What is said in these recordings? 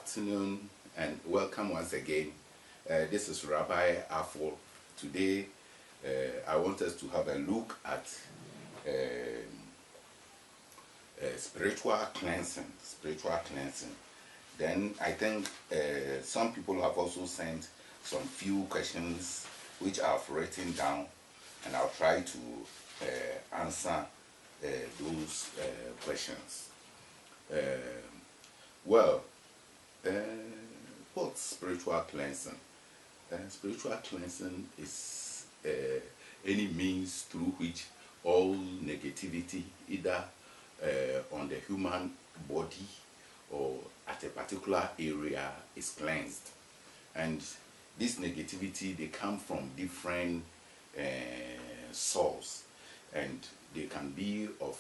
afternoon and welcome once again. This is Rabbi AFFUL. Today I want us to have a look at spiritual cleansing. Then I think some people have also sent some few questions which I've written down, and I'll try to answer those questions. What's spiritual cleansing? Spiritual cleansing is any means through which all negativity, either on the human body or at a particular area, is cleansed. And this negativity, they come from different sources, and they can be of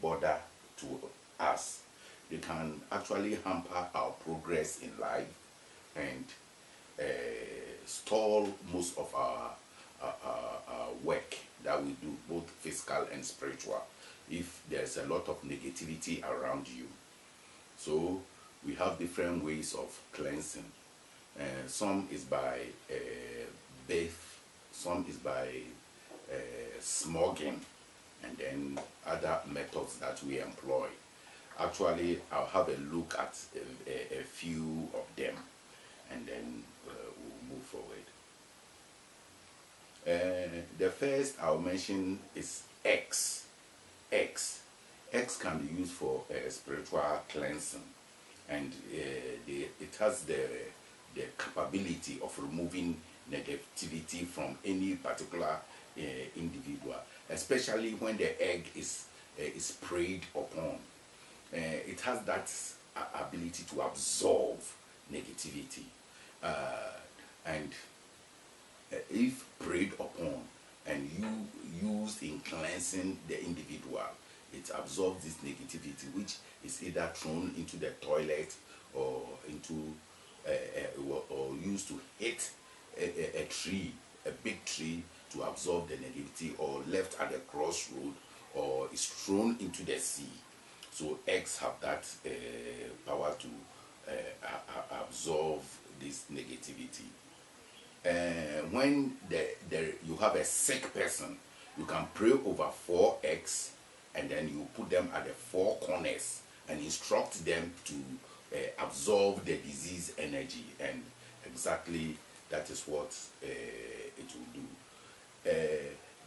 bother to us. They can actually hamper our progress in life and stall most of our work that we do, both physical and spiritual, if there's a lot of negativity around you. So we have different ways of cleansing. Some is by bath, some is by smogging, and then other methods that we employ. Actually, I'll have a look at a few of them, and then we'll move forward. The first I'll mention is X. X can be used for spiritual cleansing, and it has the capability of removing negativity from any particular individual, especially when the egg is preyed upon. It has that ability to absorb negativity, and if preyed upon and you used in cleansing the individual, it absorbs this negativity, which is either thrown into the toilet or into or used to hit a tree, a big tree, to absorb the negativity, or left at the crossroad, or is thrown into the sea. So eggs have that power to absorb this negativity. When you have a sick person, you can pray over 4 eggs, and then you put them at the 4 corners and instruct them to absorb the disease energy, and exactly that is what it will do.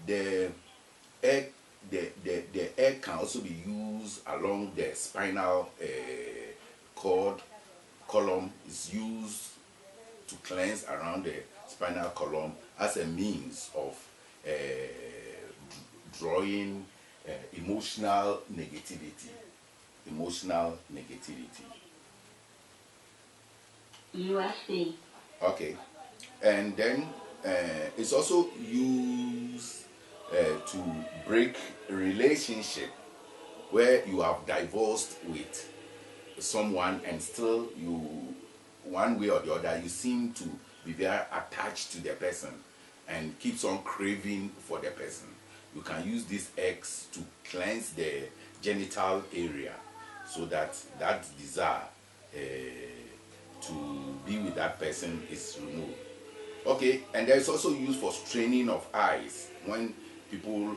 The egg can also be used along the spinal cord column. Is used to cleanse around the spinal column as a means of drawing emotional negativity. USC. Okay, and then it's also used to break a relationship where you have divorced with someone, and still you, one way or the other, you seem to be very attached to the person and keeps on craving for the person. You can use these eggs to cleanse the genital area, so that that desire to be with that person is removed. Okay, and there is also used for straining of eyes. When people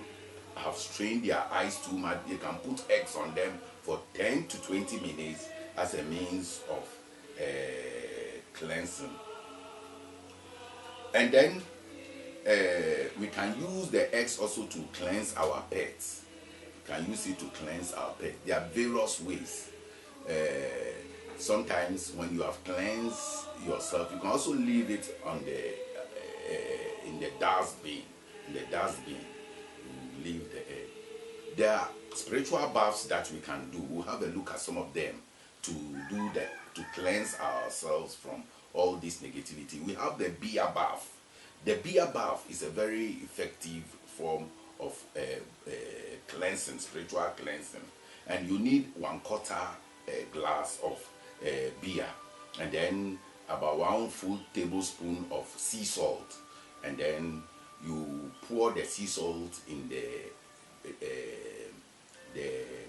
have strained their eyes too much, they can put eggs on them for 10 to 20 minutes as a means of cleansing. And then we can use the eggs also to cleanse our pets. We can use it to cleanse our pets. There are various ways. Sometimes when you have cleansed yourself, you can also leave it on the in the dustbin. You leave the egg. There are spiritual baths that we can do. We'll have a look at some of them to do that, to cleanse ourselves from all this negativity. We have the beer bath. The beer bath is a very effective form of cleansing, spiritual cleansing, and you need 1/4 glass of beer, and then about 1 full tablespoon of sea salt, and then you pour the sea salt in the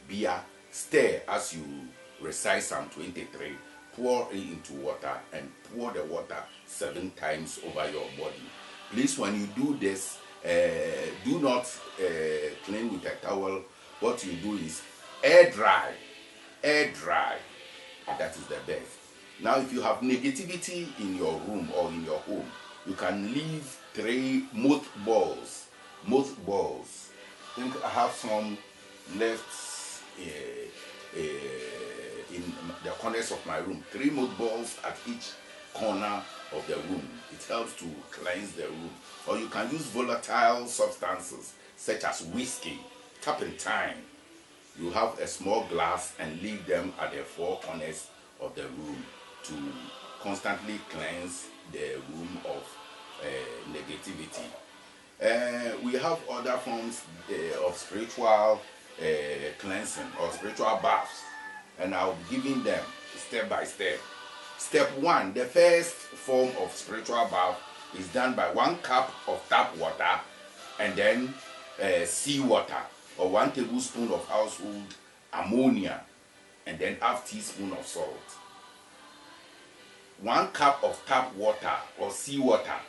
beer, stir as you recite Psalm 23, pour it into water and pour the water 7 times over your body. Please, when you do this, do not clean with a towel. What you do is air dry, and that is the best. Now, if you have negativity in your room or in your home, you can leave 3 mothballs. I think I have some left in the corners of my room. 3 mothballs at each corner of the room. It helps to cleanse the room. Or you can use volatile substances such as whiskey, turpentine. You have a small glass and leave them at the 4 corners of the room to constantly cleanse the room of negativity. We have other forms of spiritual cleansing or spiritual baths, and I'll be giving them step by step. Step 1, the first form of spiritual bath is done by 1 cup of tap water and then sea water, or 1 tablespoon of household ammonia, and then half teaspoon of salt. 1 cup of tap water or sea water.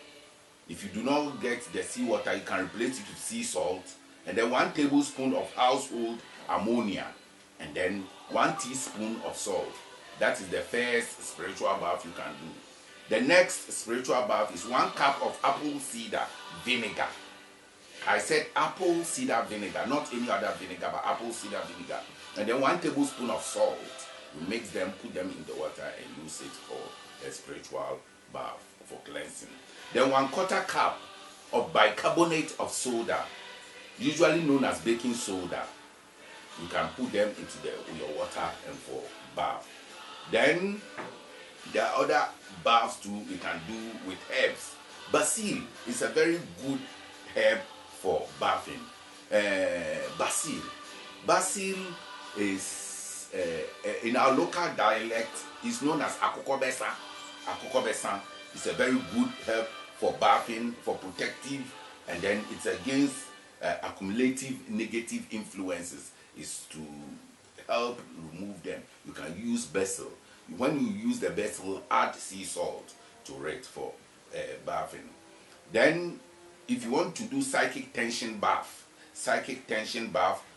If you do not get the sea water, you can replace it with sea salt, and then 1 tablespoon of household ammonia, and then 1 teaspoon of salt. That is the first spiritual bath you can do. The next spiritual bath is 1 cup of apple cider vinegar. I said apple cider vinegar, not any other vinegar, but apple cider vinegar. And then 1 tablespoon of salt. You mix them, put them in the water, and use it for a spiritual bath, for cleansing. Then 1/4 cup of bicarbonate of soda, usually known as baking soda. You can put them into your water and for bath. Then there are other baths too you can do with herbs. Basil is a very good herb for bathing. Basil is in our local dialect is known as akokobesa. Akokobesa is a very good herb for bathing, for protective, and then it's against accumulative negative influences. Is to help remove them. You can use basil. When you use the basil, add sea salt to it for bathing. Then, if you want to do psychic tension bath,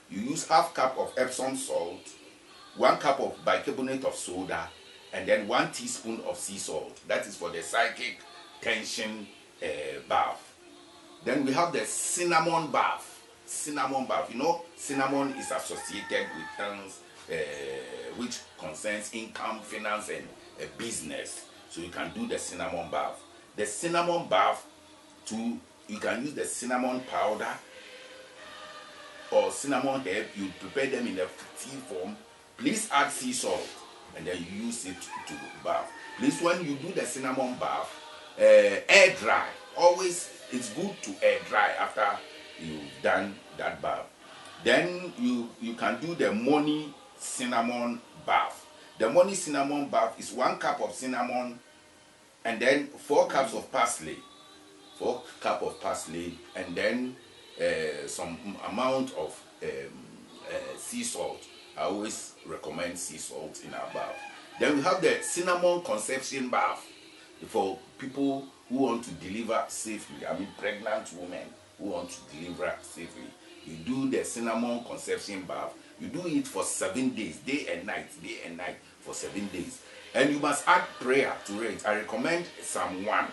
you use half cup of Epsom salt, 1 cup of bicarbonate of soda, and then 1 teaspoon of sea salt. That is for the psychic tension bath. Then we have the cinnamon bath. Cinnamon bath. You know, cinnamon is associated with things which concerns income, finance, and business. So you can do the cinnamon bath. The cinnamon bath, too, you can use the cinnamon powder or cinnamon herb. You prepare them in a tea form. Please add sea salt and then you use it to bath. Please, when you do the cinnamon bath, air dry. Always, it's good to air dry after you've done that bath. Then you can do the morning cinnamon bath. The morning cinnamon bath is 1 cup of cinnamon and then 4 cups of parsley. 4 cups of parsley, and then some amount of sea salt. I always recommend sea salt in our bath. Then we have the cinnamon conception bath for people who want to deliver safely. I mean, pregnant women who want to deliver safely. You do the cinnamon conception bath. You do it for 7 days, day and night for 7 days. And you must add prayer to it. I recommend Psalm 1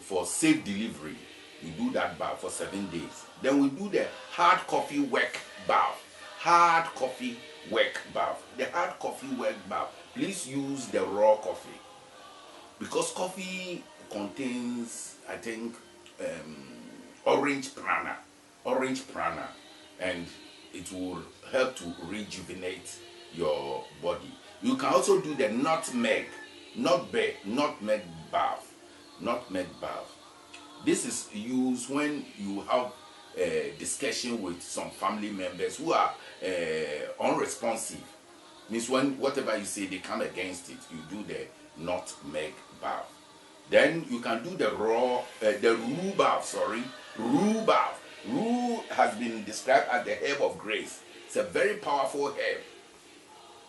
for safe delivery. You do that bath for 7 days. Then we do the hard coffee work bath. Hard coffee work bath. The hard coffee work bath. Please use the raw coffee, because coffee contains, I think, orange prana, and it will help to rejuvenate your body. You can also do the nutmeg bath. This is used when you have a discussion with some family members who are unresponsive. Means when whatever you say, they come against it. You do the nutmeg bath. Then you can do the rue bath. Rue bath. Rue has been described as the herb of grace. It's a very powerful herb.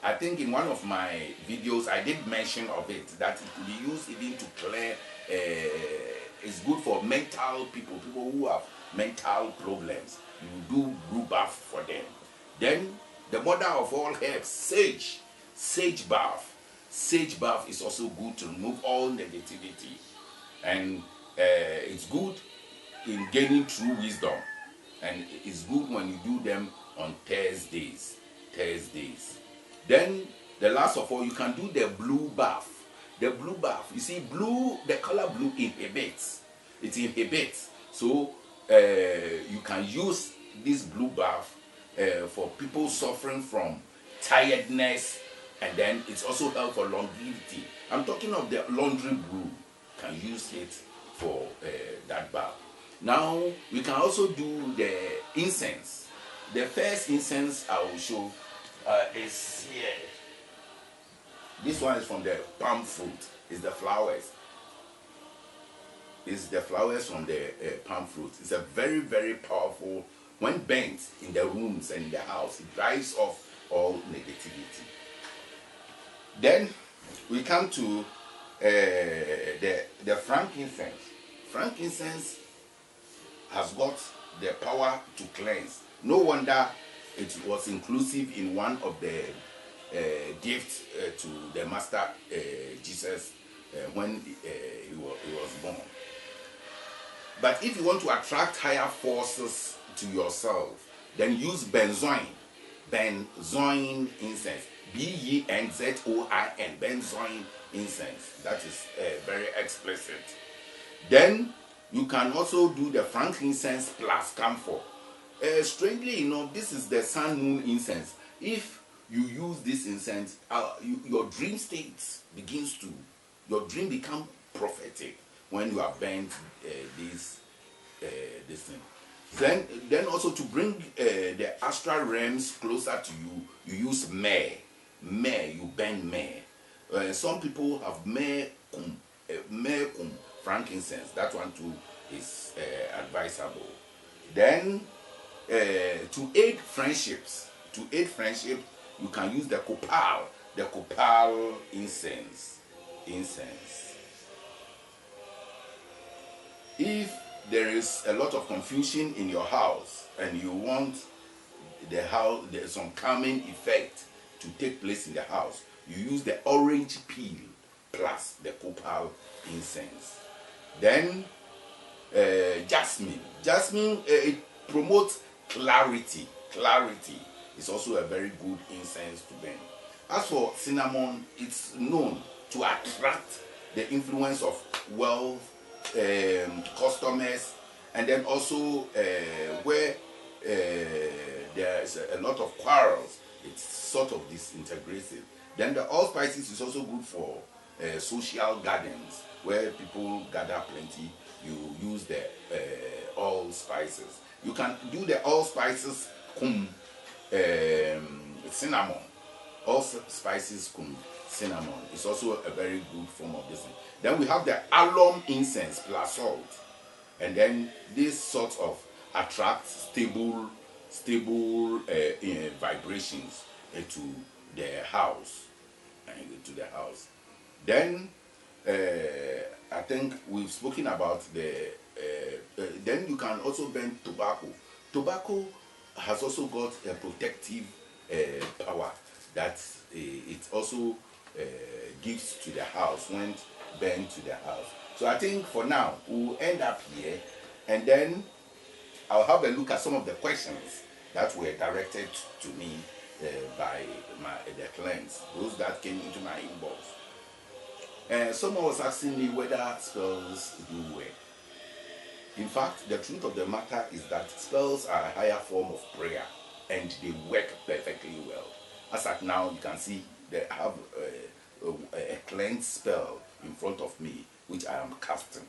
I think in one of my videos I did mention of it that it could be used even to clear. It's good for mental people who have mental problems. You do blue bath for them. Then the mother of all herbs, sage bath. Sage bath is also good to remove all negativity, and it's good in gaining true wisdom, and it's good when you do them on Thursdays. Then the last of all, you can do the blue bath. The blue bath, you see, blue, the color blue inhibits. It inhibits. So you can use this blue bath for people suffering from tiredness, and then it's also help for longevity. I'm talking of the laundry blue. Can use it for that bath. Now we can also do the incense. The first incense I will show is here. This one is from the palm fruit. It's the flowers. It's the flowers from the palm fruit. It's a very, very powerful. When burnt in the rooms and in the house, it drives off all negativity. Then we come to the frankincense. Frankincense has got the power to cleanse. No wonder it was inclusive in one of the gifts to the Master Jesus when he was born. But if you want to attract higher forces to yourself, then use benzoin. Benzoin incense. B-E-N-Z-O-I-N. Benzoin incense. That is very explicit. Then you can also do the frankincense plus camphor. Strangely enough, this is the sun moon incense. If you use this incense, your dream state begins to, your dream become prophetic when you have burnt this thing. Then also to bring the astral realms closer to you, you use myrrh. Myrrh, you burn myrrh. Some people have myrrh kum, frankincense. That one too is advisable. Then to aid friendships, you can use the copal incense. If there is a lot of confusion in your house and you want the house, there's some calming effect to take place in the house, you use the orange peel plus the copal incense. Then jasmine. It promotes clarity. Is also a very good incense to burn. As for cinnamon, it's known to attract the influence of wealth, customers, and then also where there's a lot of quarrels, it's sort of disintegrated. Then the allspices is also good for social gardens where people gather plenty. You use the allspices. You can do the allspices cinnamon. Allspices cinnamon. It's also a very good form of this thing. Then we have the alum incense plus salt, and then this sort of attracts stable vibrations into the house. Then I think we've spoken about the. Then you can also burn tobacco. Tobacco has also got a protective power that it also gives to the house when burned to the house. So I think for now we'll end up here, and then I'll have a look at some of the questions that were directed to me by the clients, those that came into my inbox. Someone was asking me whether spells do work. In fact, the truth of the matter is that spells are a higher form of prayer, and they work perfectly well. As at now, you can see they have a cleanse spell in front of me, which I am casting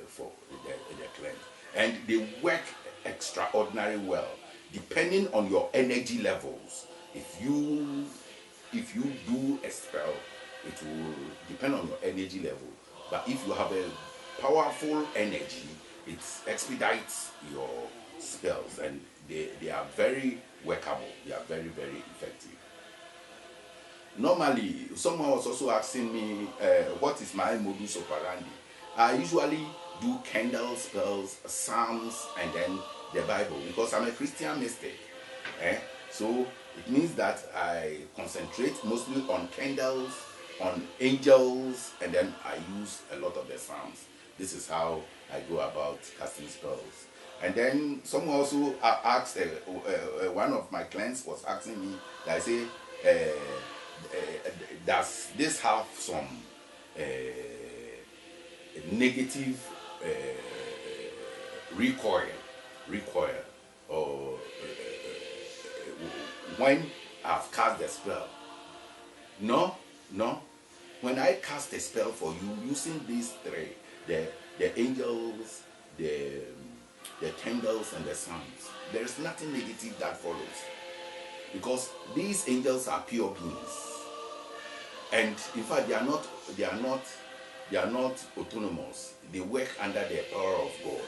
for the cleanse. And they work extraordinarily well, depending on your energy levels. If you do a spell, it will depend on your energy level. But if you have a powerful energy, it expedites your spells, and they are very workable. They are very, very effective. Normally, someone was also asking me what is my modus operandi. I usually do candle spells, psalms, and then the Bible because I'm a Christian mystic. So it means that I concentrate mostly on candles, on angels, and then I use a lot of the psalms. This is how I go about casting spells. And then someone also asked, one of my clients was asking me, I say, does this have some negative recoil, or when I've cast the spell? No. When I cast a spell for you using these three, the angels, the candles, and the psalms, there is nothing negative that follows, because these angels are pure beings, and in fact they are not autonomous. They work under the power of God.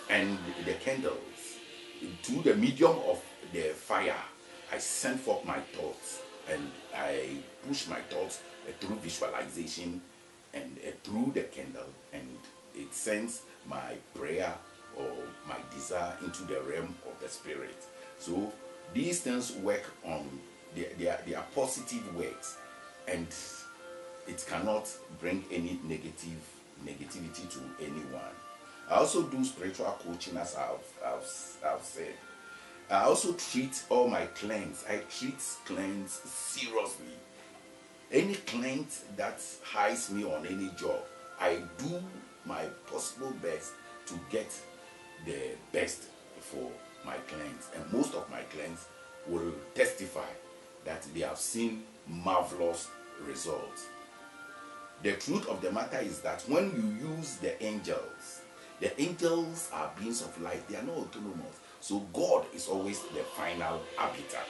And the candles, through the medium of the fire, I send forth my thoughts, and I push my thoughts through visualization and through the candle, and it sends my prayer or my desire into the realm of the spirit. So these things work on, they are positive works, and it cannot bring any negativity to anyone. I also do spiritual coaching, as I've said. I also treat all my clients. I treat clients seriously. Any client that hires me on any job, I do my possible best to get the best for my clients. And most of my clients will testify that they have seen marvelous results. The truth of the matter is that when you use the angels are beings of light. They are not autonomous. So God is always the final arbiter.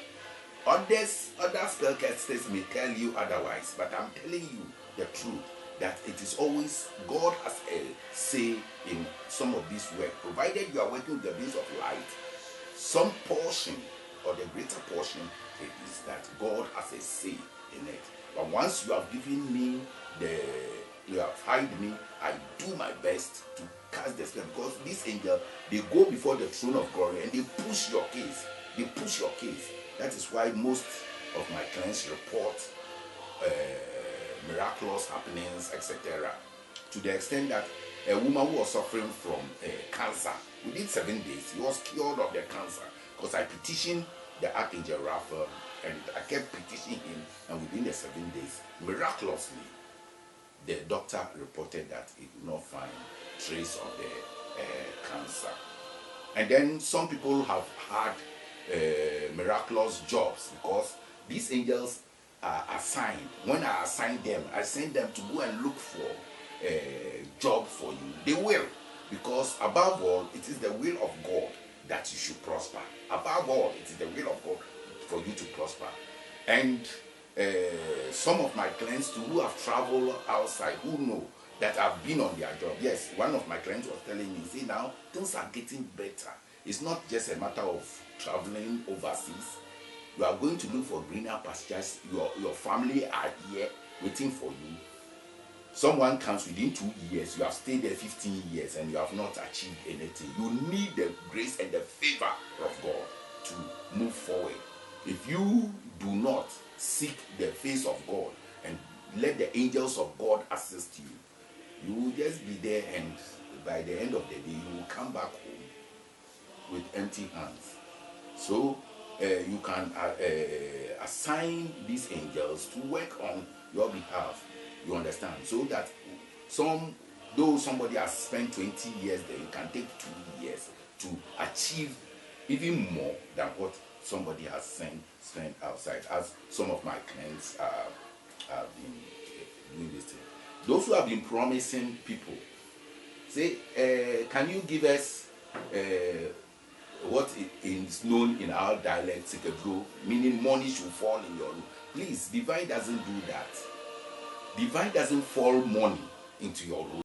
Other spellcasters may tell you otherwise, but I'm telling you the truth, that it is always God has a say in some of this work. Provided you are working with the beings of light, some portion or the greater portion, it is that God has a say in it. But once you have given me you have hired me, I do my best to cast the spell, because these angels, they go before the throne of glory and they push your case. That is why most of my clients report miraculous happenings, etc. To the extent that a woman who was suffering from cancer, within 7 days, he was cured of the cancer, because I petitioned the Archangel Raphael, and I kept petitioning him, and within the 7 days, miraculously, the doctor reported that he could not find trace of the cancer. And then some people have had miraculous jobs, because these angels are assigned. When I assign them, I send them to go and look for a job for you. They will, because above all, it is the will of God that you should prosper. Above all, it is the will of God for you to prosper. And some of my clients too, who have traveled outside, who know that I've been on their job. Yes, one of my clients was telling me, see, now things are getting better. It's not just a matter of traveling overseas. You are going to look for greener pastures. Your family are here waiting for you. Someone comes within 2 years, you have stayed there 15 years and you have not achieved anything. You need the grace and the favor of God to move forward. If you do not seek the face of God and let the angels of God assist you, you will just be there, and by the end of the day, you will come back home with empty hands. So you can assign these angels to work on your behalf. You understand? So that though somebody has spent 20 years there, you can take 2 years to achieve even more than what somebody has spent outside, as some of my clients have been doing this thing. Those who have been promising people, say, can you give us what is known in our dialect, Sikebro, meaning money should fall in your room? Please, divine doesn't do that. Divine doesn't fall money into your room.